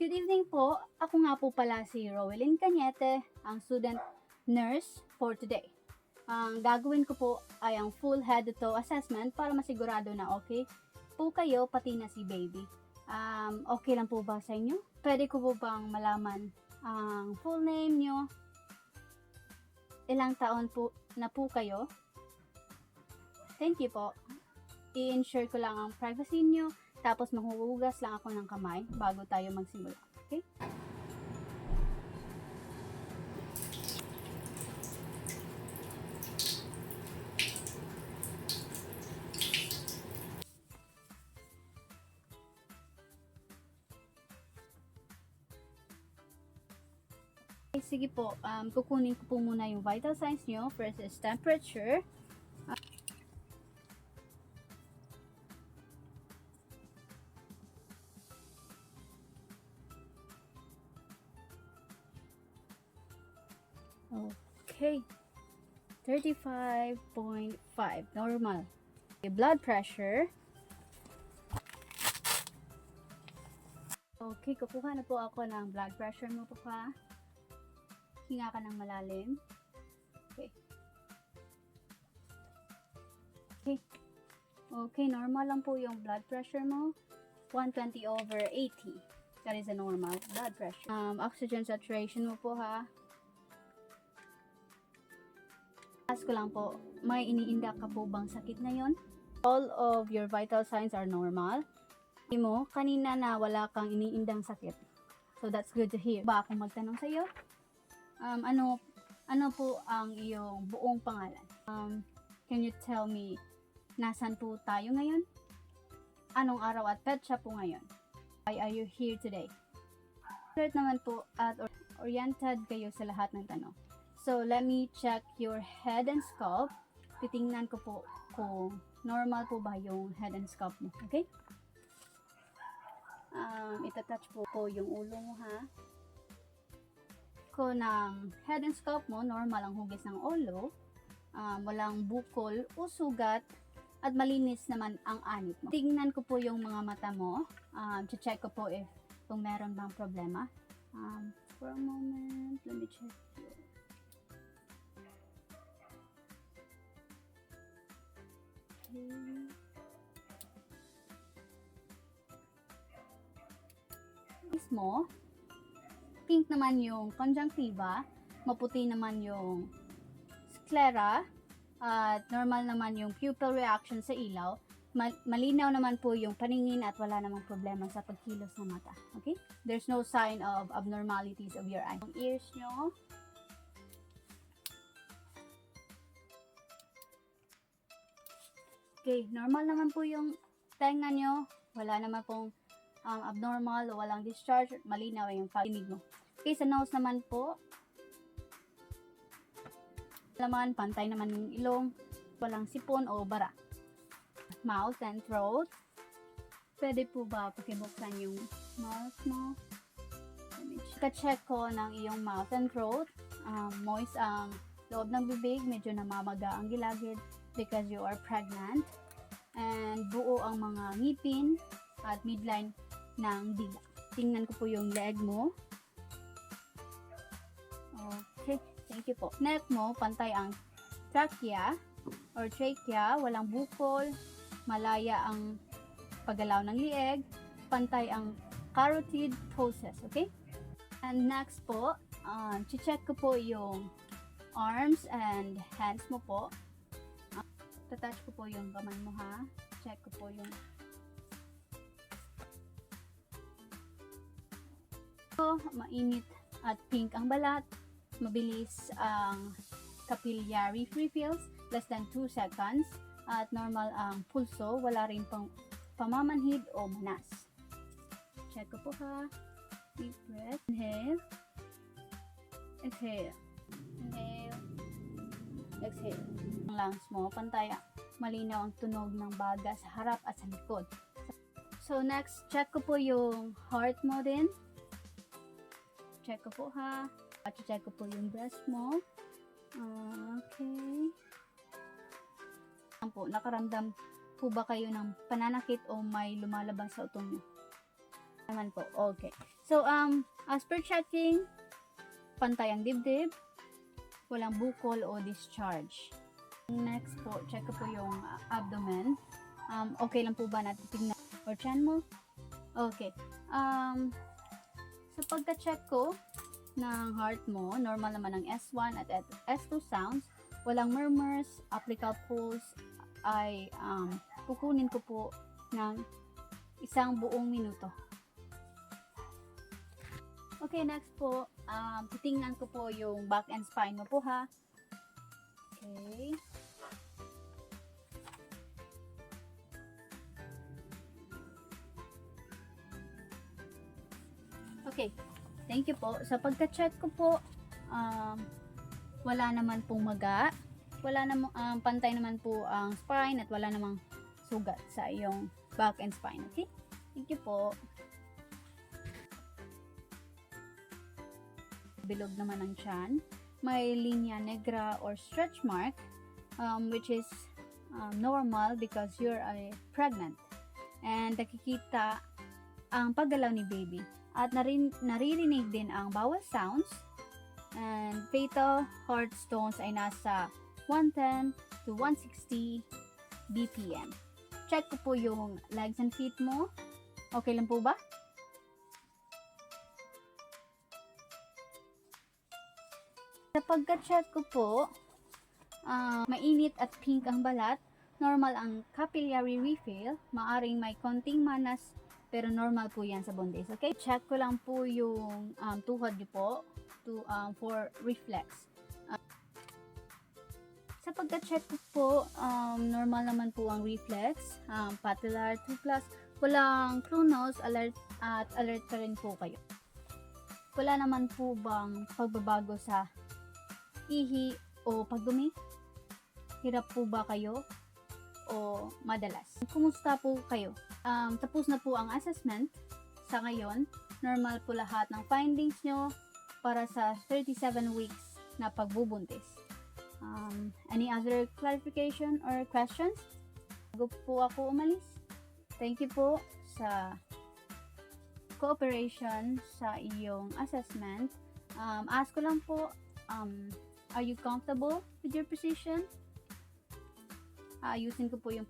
Good evening po. Ako nga po pala si Rowelyn Cañete, ang student nurse for today. Ang gagawin ko po ay ang full head to toe assessment para masigurado na okay po kayo pati na si baby. Okay lang po ba sa inyo? Pwede ko po bang malaman ang full name nyo? Ilang taon po na po kayo? Thank you po. I-ensure ko lang ang privacy nyo, tapos maghuhugas lang ako ng kamay bago tayo magsimula. Okay? Sige po, kukunin ko po muna yung vital signs nyo. First is temperature. Okay, 35.5, normal. Okay, blood pressure. Okay, kukuha na po ako ng blood pressure mo po pa. Hinga ka ng malalim. Okay. Okay, normal lang po yung blood pressure mo. 120/80. That is a normal blood pressure. Oxygen saturation mo po ha. Ask ko lang po, may iniinda ka po bang sakit ngayon? All of your vital signs are normal. Mo, kanina na wala kang iniindang sakit. So that's good to hear. Ba akong magtanong sa iyo? Ano po ang iyong buong pangalan? Can you tell me, nasan po tayo ngayon? Anong araw at petsa po ngayon? Why are you here today? Alert naman po at oriented kayo sa lahat ng tanong. So, let me check your head and scalp. Titingnan ko po kung normal po ba yung head and scalp mo. Okay? Itatouch po yung ulo mo ha. Ko ng head and scalp mo, normal ang hugis ng ulo. Walang bukol o sugat at malinis naman ang anit mo. Tingnan ko po yung mga mata mo. Check ko po if kung meron bang problema. For a moment, let me check you. Okay. Mo, pink naman yung conjunctiva, maputi naman yung sclera, at normal naman yung pupil reaction sa ilaw. Malinaw naman po yung paningin at wala namang problema sa pagkilos ng mata. Okay? There's no sign of abnormalities of your eye. Yung ears nyo. Okay, normal naman po yung tenga nyo. Wala naman pong abnormal o walang discharge. Malinaw yung pagkinig mo. Okay, sa nose naman po. Laman, pantay naman yung ilong. Walang sipon o bara. Mouth and throat. Pwede po ba pakibuksan yung mouth mo? Ka-check ko ng iyong mouth and throat. Moist ang loob ng bibig. Medyo namamaga ang gilagid because you are pregnant. And buo ang mga ngipin at midline ng dila. Tingnan ko po yung leg mo. Okay, thank you po. Neck mo, pantay ang trachea or trachea, walang bukol, malaya ang paggalaw ng lieg, pantay ang carotid process, okay? And next po, check ko po yung arms and hands mo po. Tatouch ko po yung kamay mo ha. Check ko po yung mainit at pink ang balat, mabilis ang capillary refills, less than 2 seconds, at normal ang pulso, wala rin pang pamamanhid o manas. Check ko po ha. Deep breath. Inhale. Exhale. Inhale. Exhale. Ang lungs mo, pantay, malinaw ang tunog ng baga sa harap at sa likod. So next, check ko po yung heart mo din. Check ko po ha. At check ko po yung breast mo. Okay. Nakaramdam po ba kayo ng pananakit o may lumalabas sa utong nyo? Naman po. Okay. So, as per checking, pantay ang dibdib, walang bukol o discharge. Next po, check ko po yung abdomen. Okay lang po ba natin tingnan? Or chan mo? Okay. Sa pagka-check ko ng heart mo, normal naman ang S1 at S2 sounds. Walang murmurs, apical pulse ay kukunin ko po ng 1 buong minuto. Okay, next po, titingnan ko po yung back and spine mo po ha. Okay. Okay, thank you po. Sa pagka-check ko po, wala naman pong maga, wala namang pantay naman po ang spine at wala namang sugat sa iyong back and spine. Okay? Thank you po. Bilog naman ang tiyan. May linya negra or stretch mark, which is normal because you're pregnant. And nakikita ang paggalaw ni baby. At naririnig din ang bowel sounds. And fetal heart stones ay nasa 110 to 160 BPM. Check ko po yung legs and feet mo. Okay lang po ba? Sa pagka-check ko po, mainit at pink ang balat. Normal ang capillary refill. Maaring may konting manas, pero normal po yan sa buntis. Okay? Check ko lang po yung tuhod niyo po for reflex. Sa pagka-check ko po, normal naman po ang reflex. Patellar 2+. Walang clunose, alert pa rin po kayo. Wala naman po bang pagbabago sa ihi o pagdumi? Hirap po ba kayo? O madalas? Kumusta po kayo? Tapos na po ang assessment. Sa ngayon, normal po lahat ng findings nyo para sa 37 weeks na pagbubuntis. Any other clarification or questions? Bago po ako umalis, thank you po sa cooperation sa iyong assessment. Ask ko lang po, are you comfortable with your position? Ayusin ko po yung